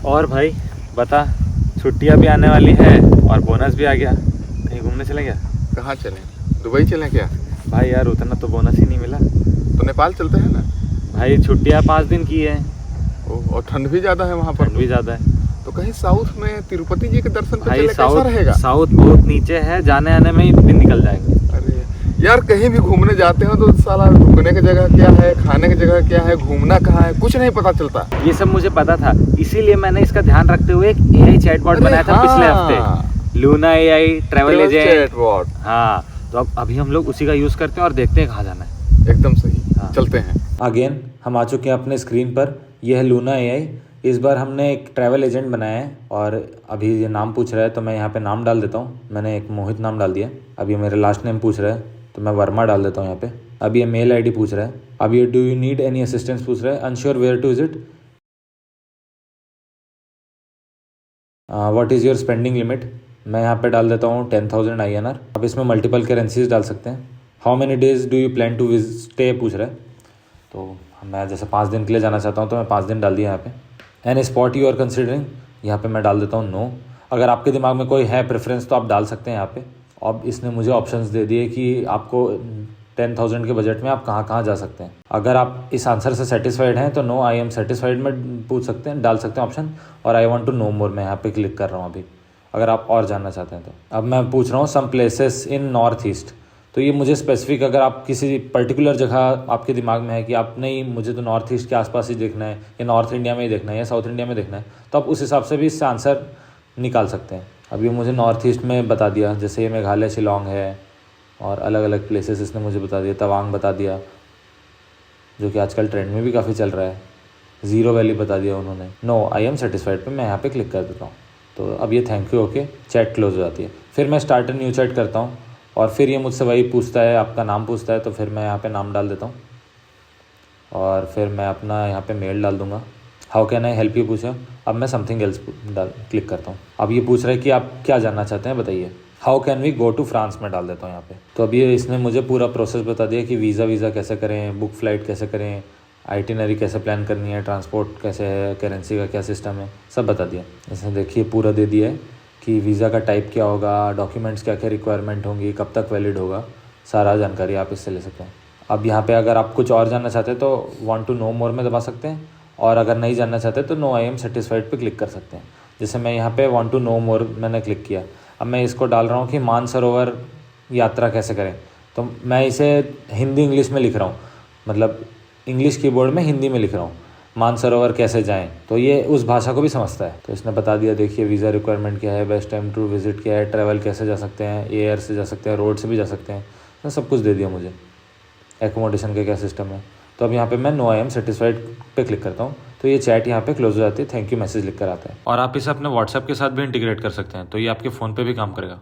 और भाई बता, छुट्टियां भी आने वाली है और बोनस भी आ गया, कहीं घूमने चलें क्या? कहाँ चलें? दुबई चलें क्या? भाई यार उतना तो बोनस ही नहीं मिला। तो नेपाल चलते हैं ना। भाई छुट्टियां 5 दिन की है। ओह, और ठंड भी ज़्यादा है वहाँ पर। ठंड भी ज़्यादा है। तो कहीं साउथ में तिरुपति जी के दर्शन पे भाई चले, कैसा रहेगा? साउथ बहुत नीचे है, जाने आने में ही दिन निकल जाएंगे। अरे यार, कहीं भी घूमने जाते हो तो साला रुकने की जगह क्या है, खाने की जगह क्या है, घूमना कहाँ है, कुछ नहीं पता चलता। ये सब मुझे पता था, इसीलिए मैंने इसका ध्यान रखते हुए एक AI चैटबॉट बनाया था पिछले हफ्ते, लूना AI ट्रैवल एजेंट। हाँ, तो अब अभी हम लोग उसी का यूज़ करते हैं और देखते हैं कहाँ जाना है। एकदम सही। हाँ। चलते हैं। अगेन हम आ चुके हैं अपने स्क्रीन पर। यह है लूना AI। इस बार हमने एक ट्रैवल एजेंट बनाया है और अभी ये नाम पूछ रहा है तो मैं यहाँ पे नाम डाल देता हूँ। मैंने एक मोहित नाम डाल दिया। अब ये मेरे लास्ट नेम पूछ रहा है तो मैं वर्मा डाल देता हूँ यहाँ पे। अब ये मेल ID पूछ रहा है। अब ये do you need any assistance पूछ रहा है। Unsure where to visit, what is your spending limit, मैं यहाँ पे डाल देता हूँ 10,000 INR। अब इसमें मल्टीपल करेंसीज डाल सकते हैं। How many days do you plan to stay पूछ रहा है, तो मैं जैसे 5 दिन के लिए जाना चाहता हूँ तो मैं 5 दिन डाल दिया यहाँ पे। An spot you are considering, यहाँ पे मैं डाल देता हूँ नो। अगर आपके दिमाग में कोई है प्रेफरेंस तो आप डाल सकते हैं यहाँ पे। अब इसने मुझे ऑप्शंस दे दिए कि आपको 10,000 के बजट में आप कहाँ कहाँ जा सकते हैं। अगर आप इस आंसर से सेटिस्फाइड हैं तो नो आई एम सेटिस्फाइड में पूछ सकते हैं, डाल सकते हैं ऑप्शन, और आई वांट टू नो मोर मैं यहाँ पे क्लिक कर रहा हूँ अभी, अगर आप और जानना चाहते हैं तो। अब मैं पूछ रहा हूँ some places in North East, तो ये मुझे स्पेसिफिक, अगर आप किसी पर्टिकुलर जगह आपके दिमाग में है कि आप नहीं मुझे तो नॉर्थ ईस्ट के आसपास ही देखना है या नॉर्थ इंडिया में ही देखना है या साउथ इंडिया में देखना है, तो आप उस हिसाब से भी इससे आंसर निकाल सकते हैं। अभी मुझे नॉर्थ ईस्ट में बता दिया, जैसे ये मेघालय शिलोंग है और अलग अलग प्लेसेस इसने मुझे बता दिया। तवांग बता दिया जो कि आजकल ट्रेंड में भी काफ़ी चल रहा है। ज़ीरो वैली बता दिया उन्होंने। नो आई एम सेटिस्फाइड पे मैं यहाँ पे क्लिक कर देता हूँ। तो अब ये thank you okay chat close हो जाती है। फिर मैं स्टार्ट न्यू चैट करता हूँ और फिर ये मुझसे वही पूछता है, आपका नाम पूछता है, तो फिर मैं यहाँ पे नाम डाल देता हूँ और फिर मैं अपना यहाँ पे मेल डाल दूँगा। How can I help you पूछा, अब मैं समथिंग एल्स क्लिक करता हूँ। अब ये पूछ रहा है कि आप क्या जानना चाहते हैं बताइए। How can we go to France में डाल देता हूँ यहाँ पे। तो अभी इसने मुझे पूरा प्रोसेस बता दिया कि वीज़ा कैसे करें, बुक फ़्लाइट कैसे करें, आइटिनरी कैसे प्लान करनी है, ट्रांसपोर्ट कैसे है, करेंसी का क्या सिस्टम है, सब बता दिया इसने। देखिए पूरा दे दिया है कि वीज़ा का टाइप क्या होगा, डॉक्यूमेंट्स क्या क्या रिक्वायरमेंट होंगी, कब तक वैलिड होगा, सारा जानकारी आप इससे ले सकते हैं। अब यहाँ पे अगर आप कुछ और जानना चाहते हैं तो वांट टू नो मोर में दबा सकते हैं, और अगर नहीं जानना चाहते तो नो आई एम सेटिस्फाइड पे क्लिक कर सकते हैं। जैसे मैं यहाँ पे वांट टू नो मोर मैंने क्लिक किया। अब मैं इसको डाल रहा हूँ कि मानसरोवर यात्रा कैसे करें, तो मैं इसे हिंदी इंग्लिश में लिख रहा हूँ, मतलब इंग्लिश कीबोर्ड में हिंदी में लिख रहा हूँ मानसरोवर कैसे जाएं, तो ये उस भाषा को भी समझता है। तो इसने बता दिया, देखिए वीज़ा रिक्वायरमेंट क्या है, बेस्ट टाइम टू विजिट क्या है, ट्रैवल कैसे जा सकते हैं, एयर से जा सकते हैं, रोड से भी जा सकते हैं, तो सब कुछ दे दिया मुझे। एकोमोडेशन का क्या सिस्टम है। तो अब यहाँ पे मैं नो आई एम सेटिस्फाइड पे क्लिक करता हूँ तो ये चैट यहाँ पे क्लोज हो जाती है, थैंक यू मैसेज लिख कर आता है। और आप इसे अपने व्हाट्सएप के साथ भी इंटीग्रेट कर सकते हैं, तो ये आपके फ़ोन पे भी काम करेगा।